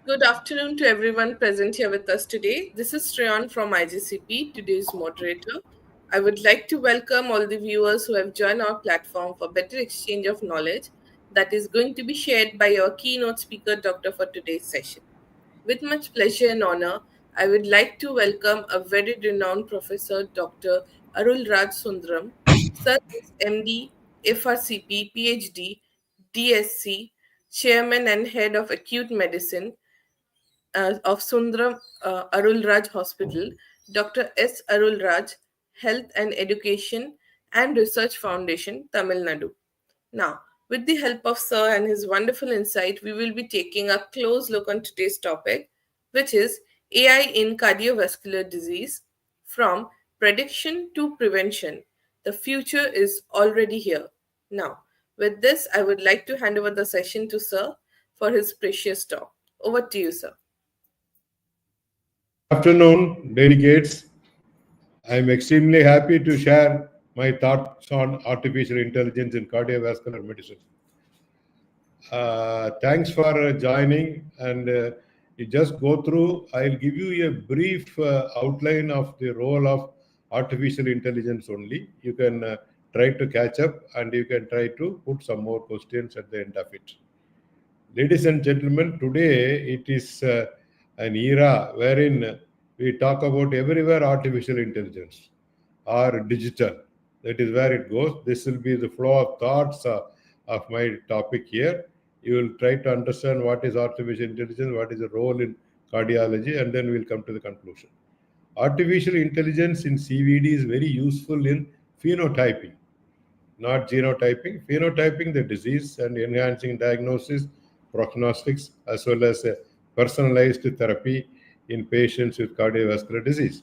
Good afternoon to everyone present here with us today. This is Shreyan from IGCP, today's moderator. I would like to welcome all the viewers who have joined our platform for better exchange of knowledge that is going to be shared by our keynote speaker, Doctor, for today's session. With much pleasure and honor, I would like to welcome a very renowned professor, Dr. Arul Raj Sundaram. Sir is MD, FRCP, PhD, DSc, Chairman and Head of Acute Medicine of Sundaram Arul Raj Hospital, Dr. S. Arul Raj, Health and Education and Research Foundation, Tamil Nadu. Now, with the help of Sir and his wonderful insight, we will be taking a close look on today's topic, which is AI in cardiovascular disease from prediction to prevention. The future is already here. Now, with this, I would like to hand over the session to Sir for his precious talk. Over to you, Sir. Afternoon, delegates. I'm extremely happy to share my thoughts on artificial intelligence in cardiovascular medicine. Thanks for joining, and you just go through. I'll give you a brief outline of the role of artificial intelligence only. You can try to catch up, and you can try to put some more questions at the end of it. Ladies and gentlemen, today it is an era wherein we talk about everywhere artificial intelligence or digital. That is where it goes. This will be the flow of thoughts of my topic here. You will try to understand what is artificial intelligence, what is the role in cardiology, and then we'll come to the conclusion. Artificial intelligence in CVD is very useful in phenotyping, not genotyping, phenotyping the disease and enhancing diagnosis, prognostics, as well as personalized therapy in patients with cardiovascular disease.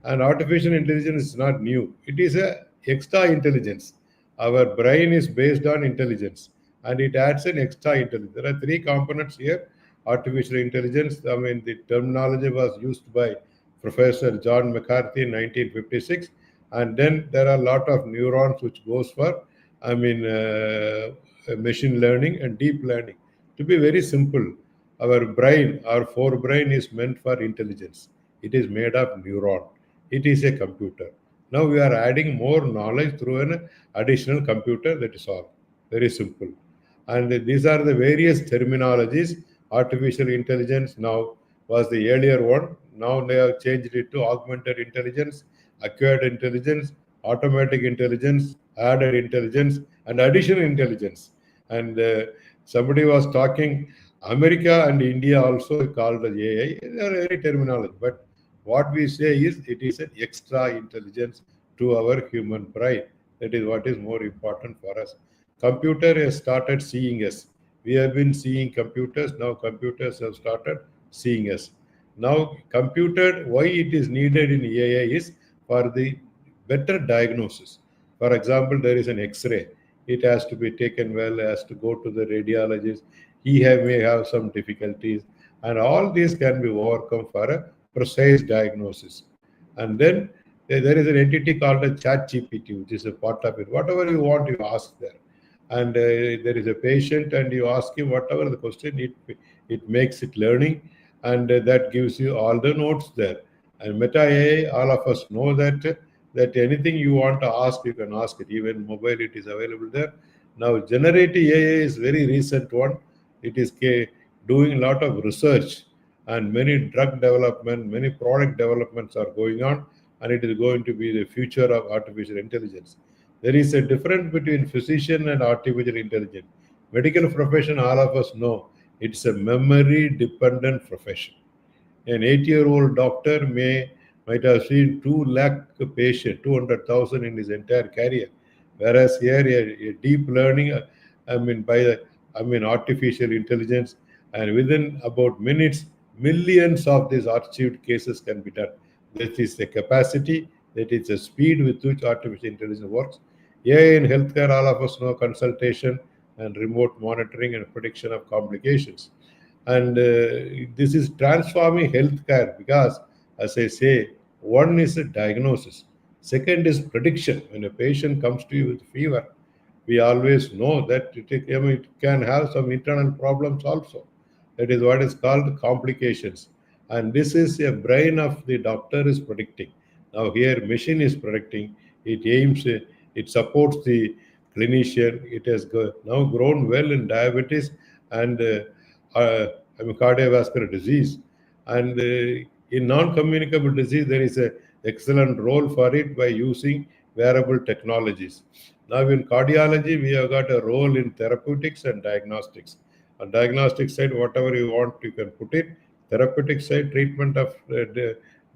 And artificial intelligence is not new. It is a extra intelligence. Our brain is based on intelligence, and it adds an extra intelligence. There are three components here. Artificial intelligence, the terminology was used by Professor John McCarthy in 1956. And then there are a lot of neurons which goes for, machine learning and deep learning. To be very simple, our brain, our forebrain is meant for intelligence. It is made of neuron. It is a computer. Now we are adding more knowledge through an additional computer. That is all. Very simple. And these are the various terminologies. Artificial intelligence now was the earlier one. Now they have changed it to augmented intelligence, acquired intelligence, automatic intelligence, added intelligence, and additional intelligence. And somebody was talking, America and India also called as AI. They are very terminology, but what we say is it is an extra intelligence to our human brain. That is what is more important for us. Computer has started seeing us. We have been seeing computers. Now computers have started seeing us. Now computer, why it is needed in AI is for the better diagnosis. For example, there is an X-ray. It has to be taken well, has to go to the radiologist. May have some difficulties, and all these can be overcome for a precise diagnosis. And then there is an entity called a chat GPT, which is a part of it. Whatever you want, you ask there. And there is a patient, and you ask him whatever the question, it makes it learning, and that gives you all the notes there. And Meta AI, all of us know that anything you want to ask, you can ask it. Even mobile, it is available there. Now, generative AI is very recent one. It is doing a lot of research, and many drug development, many product developments are going on, and it is going to be the future of artificial intelligence. There is a difference between physician and artificial intelligence. Medical profession, all of us know, it's a memory-dependent profession. An 8-year-old doctor might have seen 2 lakh patient, 200,000 in his entire career. Whereas here, a deep learning, artificial intelligence, and within about minutes, millions of these archived cases can be done. That is the capacity, that is the speed with which artificial intelligence works. AI in healthcare, all of us know, consultation and remote monitoring and prediction of complications. And this is transforming healthcare because, as I say, one is a diagnosis. Second is prediction. When a patient comes to you with fever, we always know that it can have some internal problems also. That is what is called complications. And this is a brain of the doctor is predicting. Now here machine is predicting. It aims, it supports the clinician. It has now grown well in diabetes and cardiovascular disease. And in non-communicable disease, there is a excellent role for it by using wearable technologies. Now in cardiology, we have got a role in therapeutics and diagnostics. On diagnostic side, whatever you want, you can put it. Therapeutic side, treatment of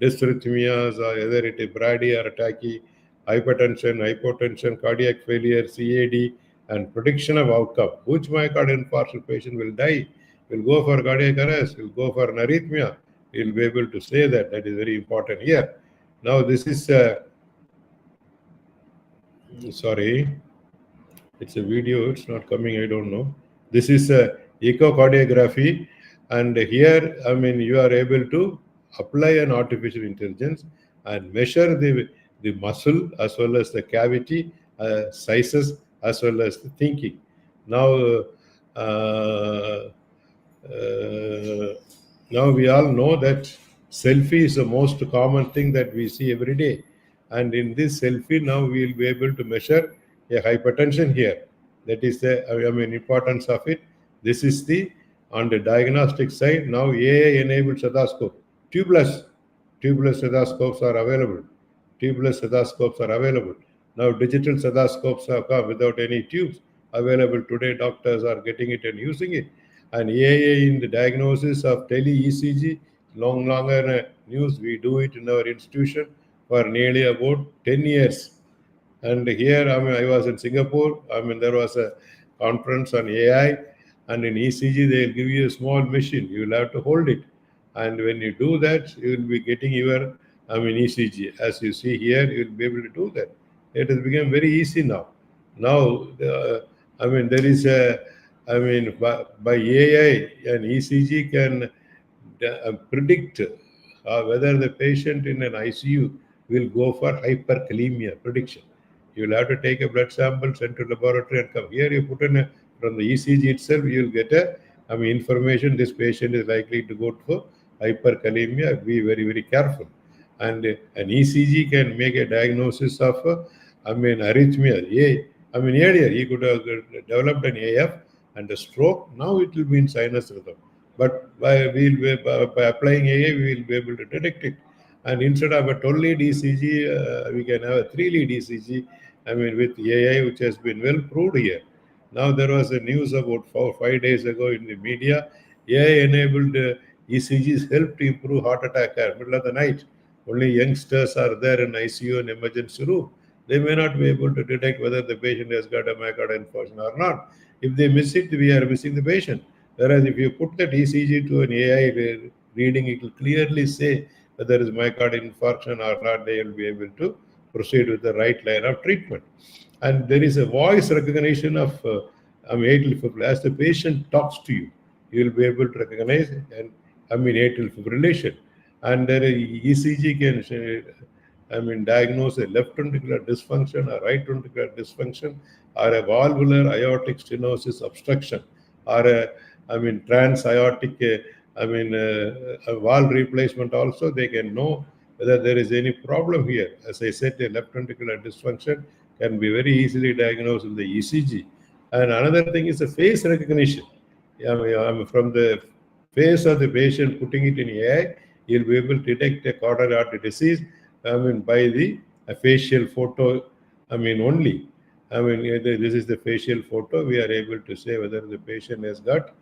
dysrhythmias, or either it is brady or tachy, hypertension, hypotension, cardiac failure, CAD, and prediction of outcome. Which myocardial infarction patient will die? Will go for cardiac arrest? Will go for an arrhythmia? We'll be able to say that. That is very important here. Now, this is sorry, it's a video. It's not coming. I don't know. This is echocardiography, and here, I mean, you are able to apply an artificial intelligence and measure the muscle as well as the cavity sizes as well as the thinking. Now, uh, uh, now we all know that selfie is the most common thing that we see every day. And in this selfie, now we will be able to measure a hypertension here. That is the importance of it. This is the on the diagnostic side. Now AI enabled stethoscope, tubeless, tubeless stethoscopes are available. Tubeless stethoscopes are available. Now digital stethoscopes have come without any tubes available today. Doctors are getting it and using it. And AI in the diagnosis of tele ECG, long longer news. We do it in our institution for nearly about 10 years. And here, I was in Singapore. There was a conference on AI, and in ECG, they'll give you a small machine. You will have to hold it, and when you do that, you will be getting your, ECG. As you see here, you will be able to do that. It has become very easy now. Now, there is a, by AI, an ECG can predict whether the patient in an ICU will go for hyperkalemia prediction. You will have to take a blood sample, send to laboratory, and come here. You put in from the ECG itself, you will get a information. This patient is likely to go for hyperkalemia. Be very very careful. And an ECG can make a diagnosis of arrhythmia. Earlier he could have developed an AF and a stroke. Now it will be in sinus rhythm. But by applying AI, we will be able to detect it. And instead of a 12 lead ECG, we can have a 3 lead ECG. With AI, which has been well proved here. Now there was a news about 4 5 days ago in the media. AI-enabled ECGs help to improve heart attack at middle of the night. Only youngsters are there in ICU and emergency room. They may not be able to detect whether the patient has got a myocardial infarction or not. If they miss it, we are missing the patient. Whereas if you put that ECG to an AI reading, it will clearly say whether it is myocardial infarction or not. They will be able to proceed with the right line of treatment. And there is a voice recognition of atrial fibrillation. As the patient talks to you, you will be able to recognize and atrial fibrillation. And there is ECG can diagnose a left ventricular dysfunction, a right ventricular dysfunction, or a valvular aortic stenosis obstruction, or a trans aortic a valve replacement. Also, they can know whether there is any problem here. As I said, a left ventricular dysfunction can be very easily diagnosed in the ECG. And another thing is the face recognition. From the face of the patient, putting it in AI, you'll be able to detect a coronary artery disease. By the facial photo. Only. This is the facial photo. We are able to say whether the patient has got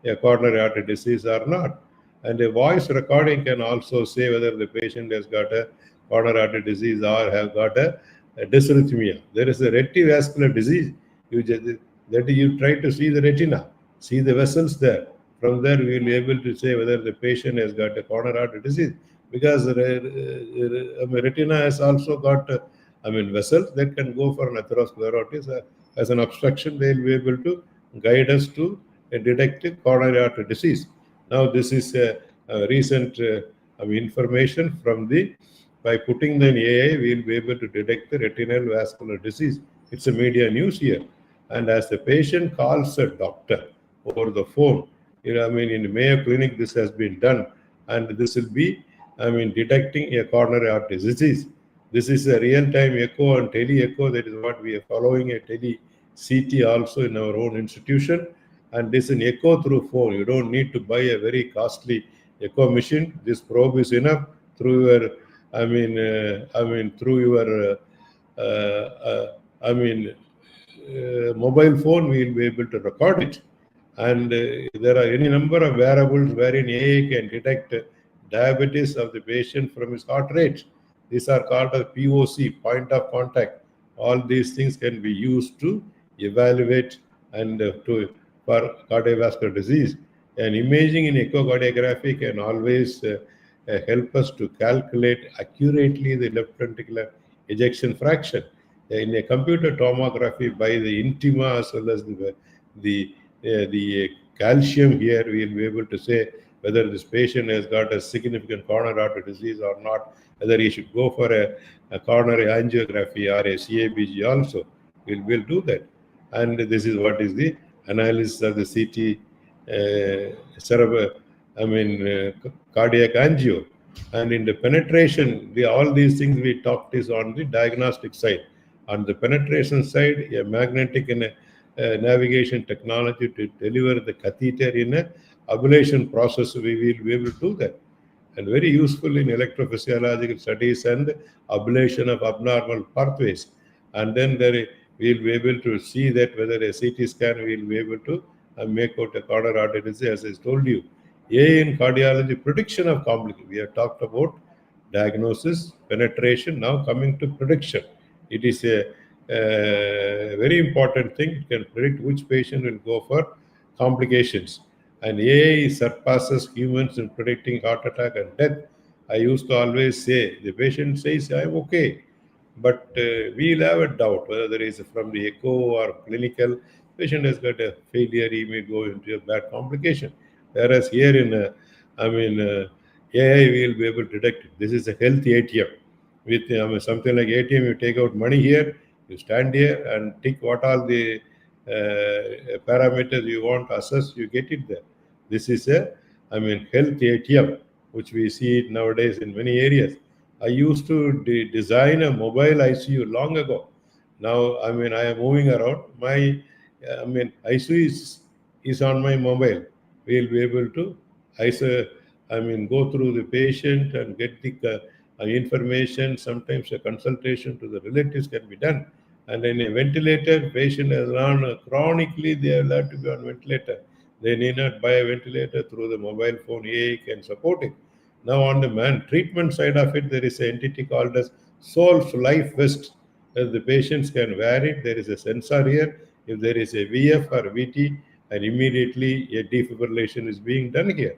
a coronary artery disease or not. And a voice recording can also say whether the patient has got a coronary artery disease or have got a dysrhythmia. There is a retivascular disease. You try to see the retina, see the vessels there. From there, we will be able to say whether the patient has got a coronary artery disease, because retina has also got vessels that can go for an atherosclerosis as an obstruction. They will be able to guide us to detect coronary artery disease. Now this is a recent information from the, by putting the AI, we will be able to detect the retinal vascular disease. It's a media news here. And as the patient calls a doctor over the phone, in Mayo Clinic, this has been done, and this will be, detecting a coronary artery disease. This is a real-time echo and tele-echo. That is what we are following, a tele-CT also in our own institution, and this is an echo through phone. You don't need to buy a very costly echo machine. This probe is enough through your, through your, mobile phone. We will be able to record it, and there are any number of variables wherein AI can detect diabetes of the patient from his heart rate. These are called as POC, point of contact. All these things can be used to evaluate and to for cardiovascular disease. And imaging in echocardiography can always help us to calculate accurately the left ventricular ejection fraction. In a computer tomography by the intima as well as the calcium here, we will be able to say whether this patient has got a significant coronary artery disease or not, whether he should go for a coronary angiography or a CABG also. We'll do that. And this is what is the analysis of the CT cerebral, cardiac angio. And in the penetration, all these things we talked is on the diagnostic side. On the penetration side, a magnetic and a navigation technology to deliver the catheter in a ablation process, we will be able to do that. And very useful in electrophysiological studies and ablation of abnormal pathways. And then we'll be able to see that whether a CT scan will be able to make out a coronary artery disease, as I told you. A in cardiology, prediction of complications. We have talked about diagnosis, penetration, now coming to prediction. It is a very important thing. It can predict which patient will go for complications. And AI surpasses humans in predicting heart attack and death. I used to always say, the patient says, I'm okay. But we'll have a doubt whether there is from the echo or clinical. Patient has got a failure, he may go into a bad complication. Whereas here in, AI, we will be able to detect it. This is a health ATM. With something like ATM, you take out money here, you stand here and tick what all the parameters you want to assess, you get it there. This is a, health ATM, which we see it nowadays in many areas. I used to design a mobile ICU long ago. Now, I am moving around. My, ICU is on my mobile. We'll be able to, go through the patient and get the information. Sometimes a consultation to the relatives can be done. And in a ventilator, patient has run chronically, they will have to be on ventilator. They need not buy a ventilator through the mobile phone. AI can support it. Now, on the treatment side of it, there is an entity called as Solve Life Vest. The patients can wear it. There is a sensor here. If there is a VF or VT, and immediately a defibrillation is being done here.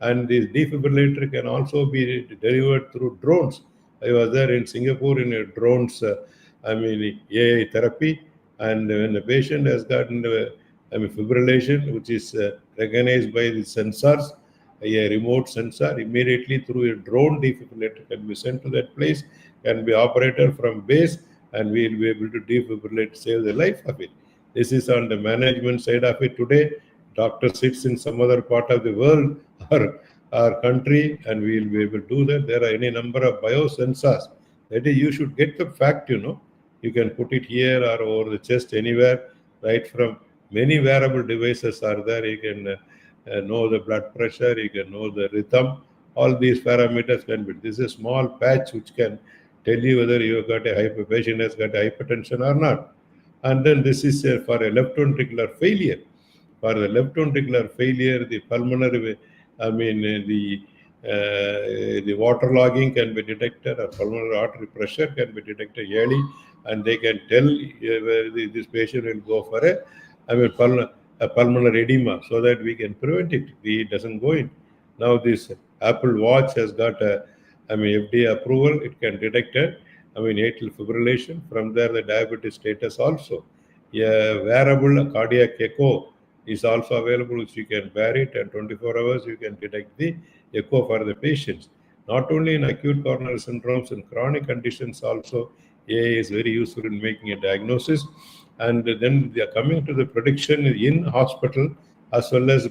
And this defibrillator can also be delivered through drones. I was there in Singapore in a drones, AI therapy, and when the patient has gotten fibrillation, which is recognized by the sensors, a remote sensor, immediately through a drone defibrillator can be sent to that place, can be operated from base, and we will be able to defibrillate, save the life of it. This is on the management side of it today. Doctor sits in some other part of the world or our country, and we will be able to do that. There are any number of biosensors. That is, you should get the fact, You can put it here or over the chest, anywhere, right from many wearable devices are there. You can know the blood pressure, you can know the rhythm. All these parameters can be. This is a small patch which can tell you whether you have got a patient has got hypertension or not. And then this is for a left ventricular failure. For the left ventricular failure, the pulmonary, the waterlogging can be detected, or pulmonary artery pressure can be detected early, and they can tell whether this patient will go for a pulmonary edema, so that we can prevent it. It doesn't go in. Now this Apple Watch has got a, FDA approval. It can detect atrial fibrillation. From there, the diabetes status also. A wearable cardiac echo is also available, which you can wear it, and 24 hours you can detect the echo for the patients. Not only in acute coronary syndromes, in chronic conditions also, AI is very useful in making a diagnosis. And then they are coming to the prediction in hospital, as well as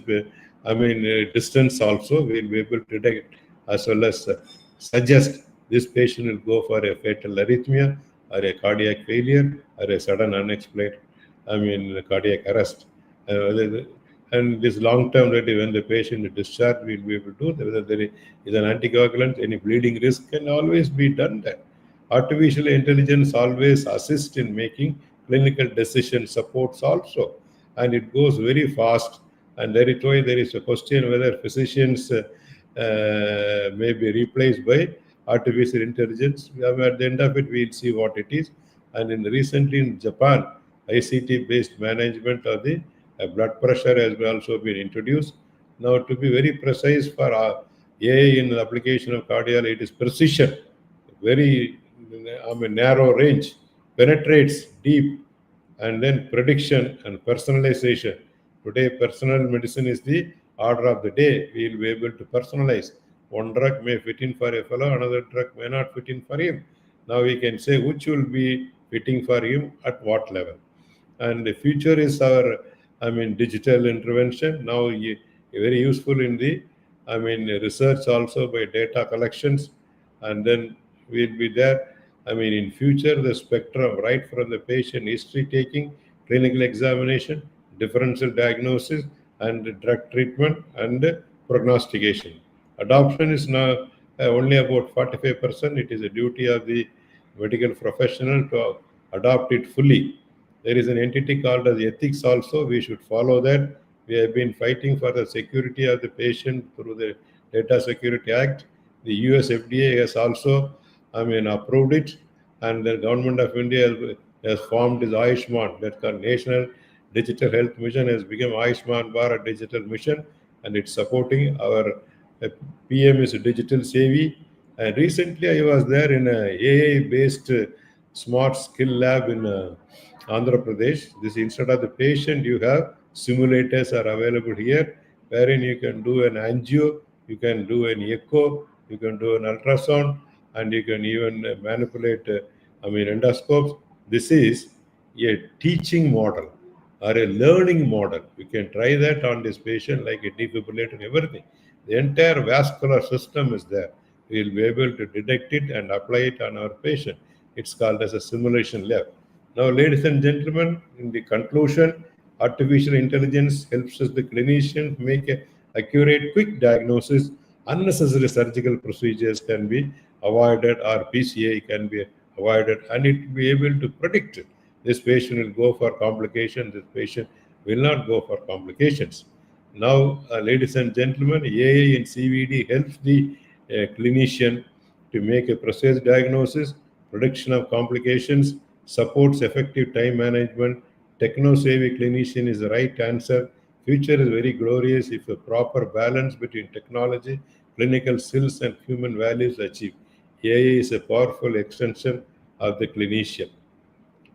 distance also, we'll be able to detect as well as suggest this patient will go for a fatal arrhythmia or a cardiac failure or a sudden unexplained, cardiac arrest. Uh, and this long term that when the patient is discharged, we'll be able to, whether there is an anticoagulant, any bleeding risk can always be done there. Artificial intelligence always assists in making clinical decision supports also, and it goes very fast. And that is why there is a question whether physicians may be replaced by artificial intelligence. At the end of it, we'll see what it is. And recently in Japan, ICT-based management of the blood pressure has also been introduced. Now, to be very precise for AI in the application of cardiology, it is precision, very narrow range, penetrates deep, and then prediction and personalization. Today, personal medicine is the order of the day. We will be able to personalize. One drug may fit in for a fellow, another drug may not fit in for him. Now we can say which will be fitting for him at what level. And the future is our, digital intervention. Now, very useful in the, research also by data collections, and then we'll be there. In future, the spectrum right from the patient history taking, clinical examination, differential diagnosis, and drug treatment and prognostication. Adoption is now only about 45%. It is a duty of the medical professional to adopt it fully. There is an entity called as ethics also. We should follow that. We have been fighting for the security of the patient through the Data Security Act. The US FDA has also, approved it, and the government of India has formed this Ayushman, that's called National Digital Health Mission, has become Ayushman Bharat Digital Mission, and it's supporting our PM is a digital savvy. And recently, I was there in a AI-based smart skill lab in Andhra Pradesh. This instead of the patient, you have simulators are available here, wherein you can do an angio, you can do an echo, you can do an ultrasound, and you can even manipulate, endoscopes. This is a teaching model or a learning model. You can try that on this patient like a defibrillator and everything. The entire vascular system is there. We will be able to detect it and apply it on our patient. It's called as a simulation lab. Now, ladies and gentlemen, in the conclusion, artificial intelligence helps us, the clinician, make a accurate, quick diagnosis. Unnecessary surgical procedures can be avoided, or PCA can be avoided, and it will be able to predict this patient will go for complications, this patient will not go for complications. Now, ladies and gentlemen, AI in CVD helps the clinician to make a precise diagnosis, prediction of complications, supports effective time management. Techno-savvy clinician is the right answer. Future is very glorious if a proper balance between technology, clinical skills, and human values achieved. AI is a powerful extension of the clinician.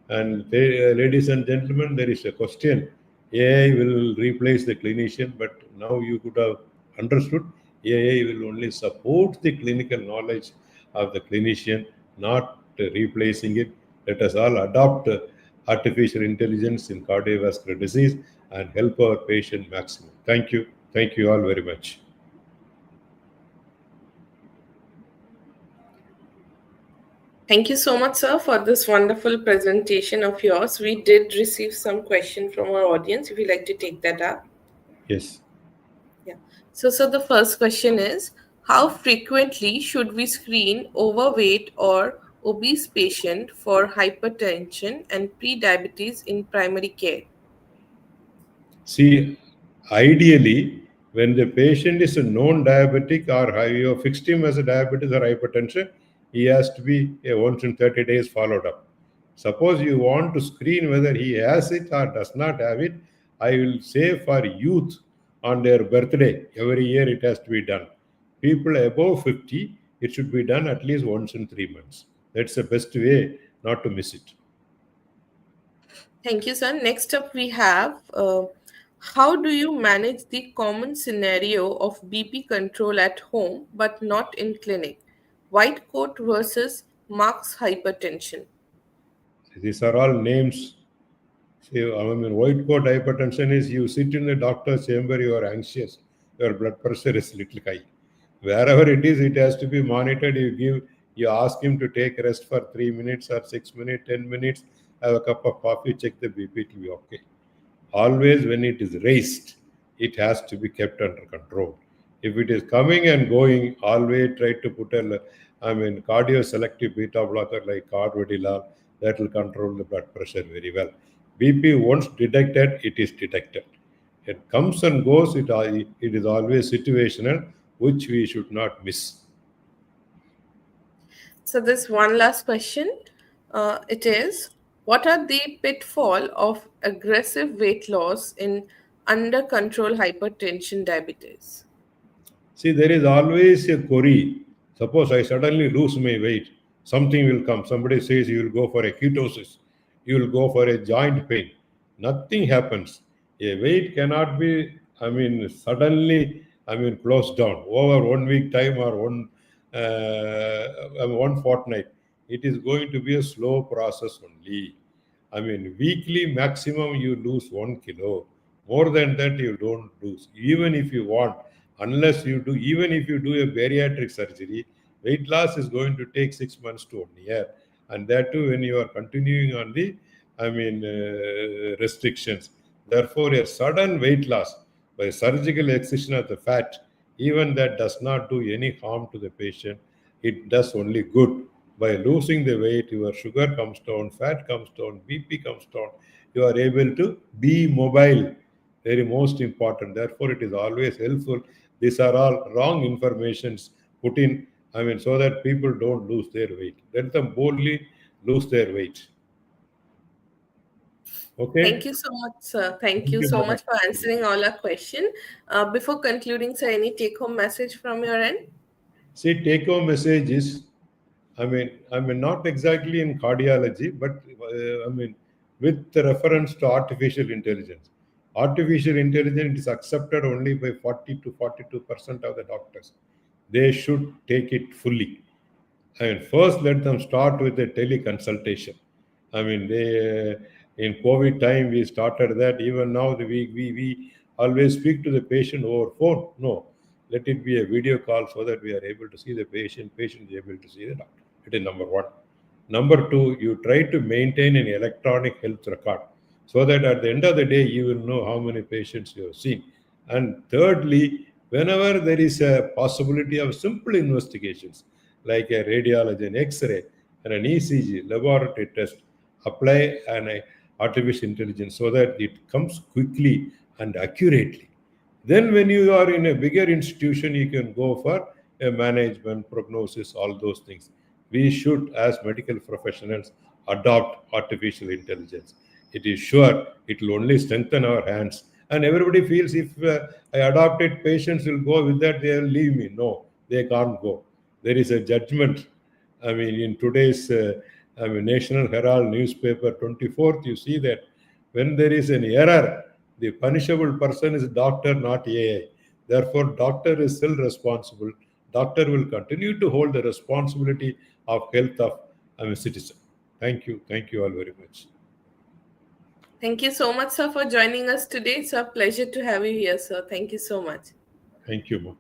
And ladies and gentlemen, there is a question. AI will replace the clinician, but now you could have understood AI will only support the clinical knowledge of the clinician, not replacing it. Let us all adopt artificial intelligence in cardiovascular disease and help our patient maximum. Thank you. Thank you all very much. Thank you so much, sir, for this wonderful presentation of yours. We did receive some question from our audience. If you'd like to take that up. Yes. Yeah. So the first question is, how frequently should we screen overweight or obese patient for hypertension and pre-diabetes in primary care? See, ideally, when the patient is a known diabetic or you have fixed him as a diabetes or hypertension, he has to be once in 30 days followed up. Suppose you want to screen whether he has it or does not have it, I will say for youth on their birthday, every year it has to be done. People above 50, it should be done at least once in 3 months. That's the best way not to miss it. Thank you, sir. Next up, we have how do you manage the common scenario of BP control at home but not in clinic? White coat versus marks hypertension. These are all names. See, white coat hypertension is you sit in the doctor's chamber, you are anxious. your blood pressure is little high. Wherever it is, it has to be monitored. You ask him to take rest for 3 minutes or 6 minutes, 10 minutes, have a cup of coffee, check the BP, it will be okay. Always when it is raised, it has to be kept under control. If it is coming and going, always try to put cardio selective beta blocker like carvedilol that will control the blood pressure very well. BP once detected, it is detected. It comes and goes. It is always situational, which we should not miss. So this one last question. It is, what are the pitfall of aggressive weight loss in under control hypertension diabetes? See, there is always a query. Suppose I suddenly lose my weight, something will come. Somebody says you will go for a ketosis, you will go for a joint pain. Nothing happens. A weight cannot be, suddenly, closed down over 1 week time or one fortnight. It is going to be a slow process only. Weekly maximum you lose 1 kilo. More than that, you don't lose. Even if you want, unless you do, even if you do a bariatric surgery, weight loss is going to take 6 months to 1 year. And that too, when you are continuing on the, restrictions. Therefore, a sudden weight loss by surgical excision of the fat, even that does not do any harm to the patient. It does only good. By losing the weight, your sugar comes down, fat comes down, BP comes down. You are able to be mobile. Very most important. Therefore, it is always helpful. These are all wrong informations put in. So that people don't lose their weight. Let them boldly lose their weight. Thank Okay. you so much, sir. Thank Thank you you, so madam. much for answering all our questions. Before concluding, sir, any take-home message from your end? See, take home message is, not exactly in cardiology, but with the reference to artificial intelligence. Artificial intelligence is accepted only by 40 to 42% of the doctors. They should take it fully. First let them start with a teleconsultation. They in COVID time we started that. Even now we always speak to the patient over phone. No, let it be a video call so that we are able to see the patient. Patient is able to see the doctor. It is number one. Number two, you try to maintain an electronic health record so that at the end of the day you will know how many patients you have seen. And thirdly, whenever there is a possibility of simple investigations like a radiology, an X-ray, and an ECG laboratory test, apply an artificial intelligence so that it comes quickly and accurately. Then, when you are in a bigger institution, you can go for a management, prognosis, all those things. We should, as medical professionals, adopt artificial intelligence. It is sure it will only strengthen our hands. And everybody feels if I adopt it, patients will go with that, they will leave me. No, they can't go. There is a judgment. In today's National Herald newspaper, 24th, you see that when there is an error, the punishable person is doctor, not AI. Therefore, doctor is still responsible. Doctor will continue to hold the responsibility of health of citizen. Thank you. Thank you all very much. Thank you so much, sir, for joining us today. It's a pleasure to have you here, sir. Thank you so much. Thank you, Ma.